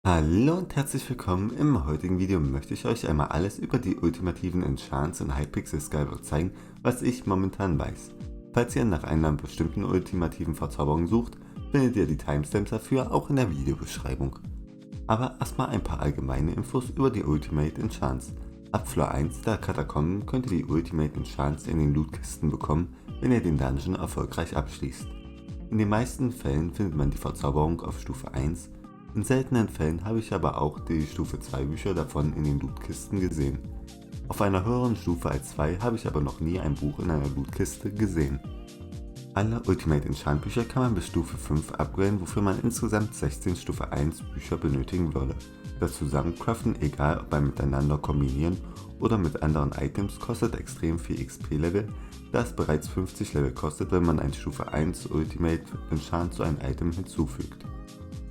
Hallo und herzlich willkommen. Im heutigen Video möchte ich euch einmal alles über die ultimativen Enchants in Hypixel Skyward zeigen, was ich momentan weiß. Falls ihr nach einer bestimmten ultimativen Verzauberung sucht, findet ihr die Timestamps dafür auch in der Videobeschreibung. Aber erstmal ein paar allgemeine Infos über die Ultimate Enchants. Ab Floor 1 der Katakomben könnt ihr die Ultimate Enchants in den Lootkisten bekommen, wenn ihr den Dungeon erfolgreich abschließt. In den meisten Fällen findet man die Verzauberung auf Stufe 1. In seltenen Fällen habe ich aber auch die Stufe 2 Bücher davon in den Lootkisten gesehen. Auf einer höheren Stufe als 2 habe ich aber noch nie ein Buch in einer Lootkiste gesehen. Alle Ultimate Enchant Bücher kann man bis Stufe 5 upgraden, wofür man insgesamt 16 Stufe 1 Bücher benötigen würde. Das Zusammencraften, egal ob beim Miteinander kombinieren oder mit anderen Items, kostet extrem viel XP-Level, da es bereits 50 Level kostet, wenn man ein Stufe 1 Ultimate Enchant zu einem Item hinzufügt.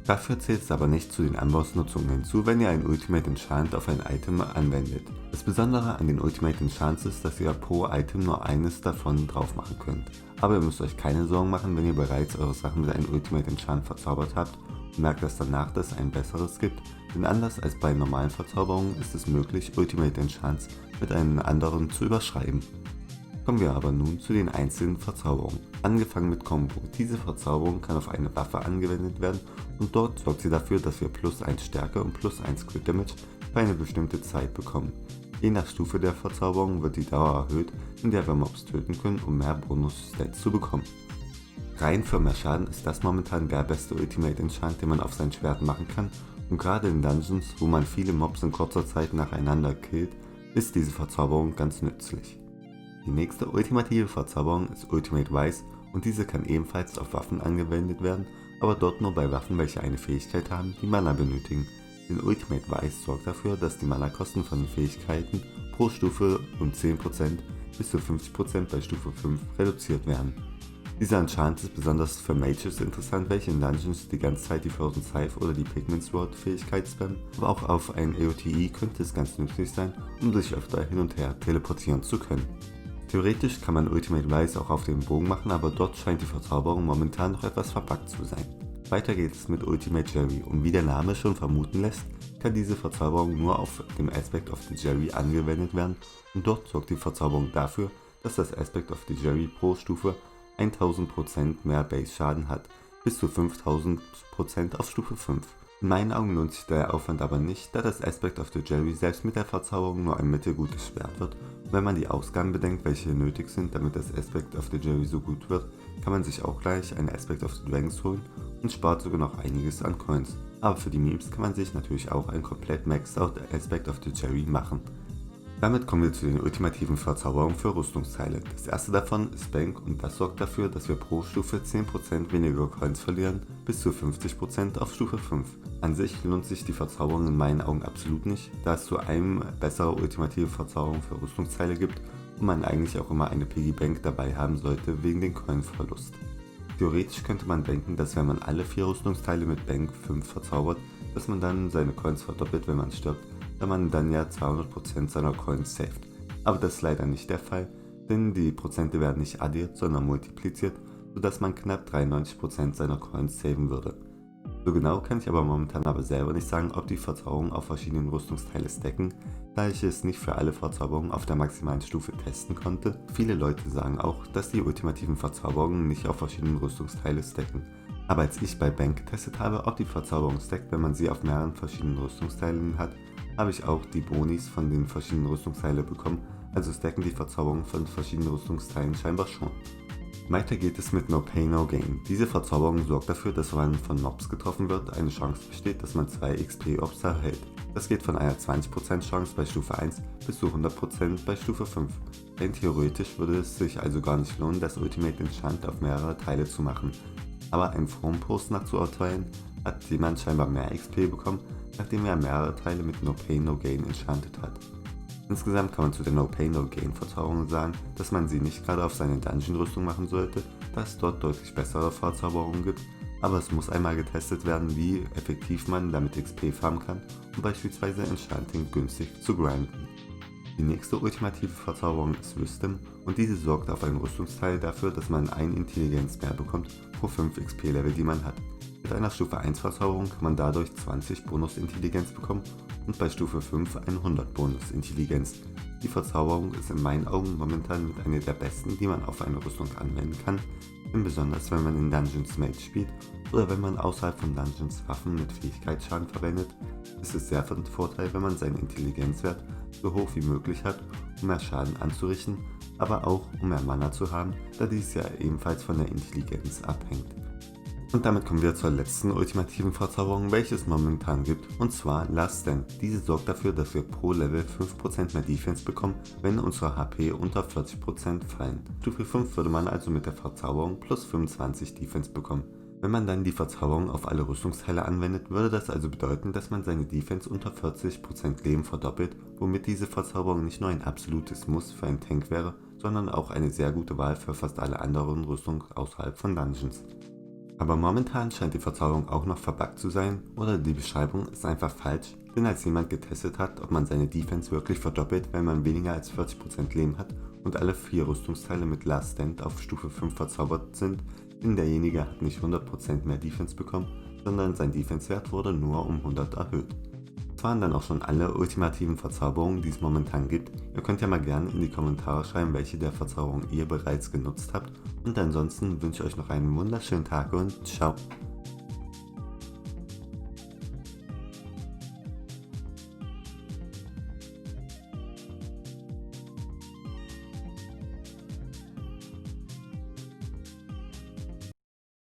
Dafür zählt es aber nicht zu den Anbausnutzungen hinzu, wenn ihr ein Ultimate Enchant auf ein Item anwendet. Das Besondere an den Ultimate Enchants ist, dass ihr pro Item nur eines davon drauf machen könnt. Aber ihr müsst euch keine Sorgen machen, wenn ihr bereits eure Sachen mit einem Ultimate Enchant verzaubert habt und merkt erst danach, dass es ein besseres gibt, denn anders als bei normalen Verzauberungen ist es möglich, Ultimate Enchants mit einem anderen zu überschreiben. Kommen wir aber nun zu den einzelnen Verzauberungen. Angefangen mit Combo. Diese Verzauberung kann auf eine Waffe angewendet werden und dort sorgt sie dafür, dass wir +1 Stärke und +1 Crit Damage für eine bestimmte Zeit bekommen. Je nach Stufe der Verzauberung wird die Dauer erhöht, in der wir Mobs töten können, um mehr Bonus-Stats zu bekommen. Rein für mehr Schaden ist das momentan der beste Ultimate Enchant, den man auf sein Schwert machen kann, und gerade in Dungeons, wo man viele Mobs in kurzer Zeit nacheinander killt, ist diese Verzauberung ganz nützlich. Die nächste ultimative Verzauberung ist Ultimate Wise und diese kann ebenfalls auf Waffen angewendet werden, aber dort nur bei Waffen, welche eine Fähigkeit haben, die Mana benötigen. Denn Ultimate Wise sorgt dafür, dass die Mana-Kosten von den Fähigkeiten pro Stufe um 10% bis zu 50% bei Stufe 5 reduziert werden. Dieser Enchant ist besonders für Mages interessant, welche in Dungeons die ganze Zeit die Frozen Scythe oder die Pigment Sword Fähigkeit spammen, aber auch auf ein EOTI könnte es ganz nützlich sein, um sich öfter hin und her teleportieren zu können. Theoretisch kann man Ultimate Wise auch auf den Bogen machen, aber dort scheint die Verzauberung momentan noch etwas verbuggt zu sein. Weiter geht es mit Ultimate Jerry und wie der Name schon vermuten lässt, kann diese Verzauberung nur auf dem Aspect of the Jerry angewendet werden und dort sorgt die Verzauberung dafür, dass das Aspect of the Jerry pro Stufe 1000% mehr Base Schaden hat, bis zu 5000% auf Stufe 5. In meinen Augen lohnt sich der Aufwand aber nicht, da das Aspect of the Jerry selbst mit der Verzauberung nur ein mittelgutes Schwert wird. Und wenn man die Ausgaben bedenkt, welche nötig sind, damit das Aspect of the Jerry so gut wird, kann man sich auch gleich ein Aspect of the Dragons holen und spart sogar noch einiges an Coins. Aber für die Memes kann man sich natürlich auch ein komplett Maxed Out Aspect of the Jerry machen. Damit kommen wir zu den ultimativen Verzauberungen für Rüstungsteile. Das erste davon ist Bank und das sorgt dafür, dass wir pro Stufe 10% weniger Coins verlieren, bis zu 50% auf Stufe 5. An sich lohnt sich die Verzauberung in meinen Augen absolut nicht, da es zu einem bessere ultimative Verzauberung für Rüstungsteile gibt und man eigentlich auch immer eine Piggy Bank dabei haben sollte wegen den Coinverlust. Theoretisch könnte man denken, dass wenn man alle 4 Rüstungsteile mit Bank 5 verzaubert, dass man dann seine Coins verdoppelt, wenn man stirbt, da man dann ja 200% seiner Coins saved. Aber das ist leider nicht der Fall, denn die Prozente werden nicht addiert, sondern multipliziert, sodass man knapp 93% seiner Coins saven würde. So genau kann ich aber momentan selber nicht sagen, ob die Verzauberungen auf verschiedenen Rüstungsteile stacken, da ich es nicht für alle Verzauberungen auf der maximalen Stufe testen konnte. Viele Leute sagen auch, dass die ultimativen Verzauberungen nicht auf verschiedenen Rüstungsteile stacken. Aber als ich bei Bank getestet habe, ob die Verzauberung stackt, wenn man sie auf mehreren verschiedenen Rüstungsteilen hat, habe ich auch die Bonis von den verschiedenen Rüstungsteilen bekommen, also stacken die Verzauberungen von verschiedenen Rüstungsteilen scheinbar schon. Weiter geht es mit No Pain No Gain. Diese Verzauberung sorgt dafür, dass wenn man von Mobs getroffen wird, eine Chance besteht, dass man 2 XP Orbs erhält. Das geht von einer 20% Chance bei Stufe 1 bis zu 100% bei Stufe 5. Denn theoretisch würde es sich also gar nicht lohnen, das Ultimate Enchant auf mehrere Teile zu machen. Aber einem Forenpost nach zu urteilen, hat jemand scheinbar mehr XP bekommen, nachdem er mehrere Teile mit No Pain No Gain enchantet hat. Insgesamt kann man zu der No Pain No Gain Verzauberung sagen, dass man sie nicht gerade auf seine Dungeon-Rüstung machen sollte, da es dort deutlich bessere Verzauberungen gibt, aber es muss einmal getestet werden, wie effektiv man damit XP farmen kann, um beispielsweise Enchanting günstig zu grinden. Die nächste ultimative Verzauberung ist Wisdom und diese sorgt auf einem Rüstungsteil dafür, dass man 1 Intelligenz mehr bekommt pro 5 XP Level, die man hat. Mit einer Stufe 1 Verzauberung kann man dadurch 20 Bonusintelligenz bekommen und bei Stufe 5 100 Bonusintelligenz. Die Verzauberung ist in meinen Augen momentan mit einer der besten, die man auf eine Rüstung anwenden kann, denn besonders wenn man in Dungeons Mage spielt oder wenn man außerhalb von Dungeons Waffen mit Fähigkeitsschaden verwendet, ist es sehr von Vorteil, wenn man seinen Intelligenzwert so hoch wie möglich hat, um mehr Schaden anzurichten, aber auch um mehr Mana zu haben, da dies ja ebenfalls von der Intelligenz abhängt. Und damit kommen wir zur letzten ultimativen Verzauberung, welche es momentan gibt, und zwar Last Stand. Diese sorgt dafür, dass wir pro Level 5% mehr Defense bekommen, wenn unsere HP unter 40% fallen. Stufe 5 würde man also mit der Verzauberung plus 25 Defense bekommen. Wenn man dann die Verzauberung auf alle Rüstungsteile anwendet, würde das also bedeuten, dass man seine Defense unter 40% Leben verdoppelt, womit diese Verzauberung nicht nur ein absolutes Muss für einen Tank wäre, sondern auch eine sehr gute Wahl für fast alle anderen Rüstungen außerhalb von Dungeons. Aber momentan scheint die Verzauberung auch noch verbuggt zu sein oder die Beschreibung ist einfach falsch, denn als jemand getestet hat, ob man seine Defense wirklich verdoppelt, wenn man weniger als 40% Leben hat und alle 4 Rüstungsteile mit Last Stand auf Stufe 5 verzaubert sind, denn derjenige hat nicht 100% mehr Defense bekommen, sondern sein Defense-Wert wurde nur um 100 erhöht. Das waren dann auch schon alle ultimativen Verzauberungen, die es momentan gibt. Ihr könnt ja mal gerne in die Kommentare schreiben, welche der Verzauberungen ihr bereits genutzt habt. Und ansonsten wünsche ich euch noch einen wunderschönen Tag und ciao!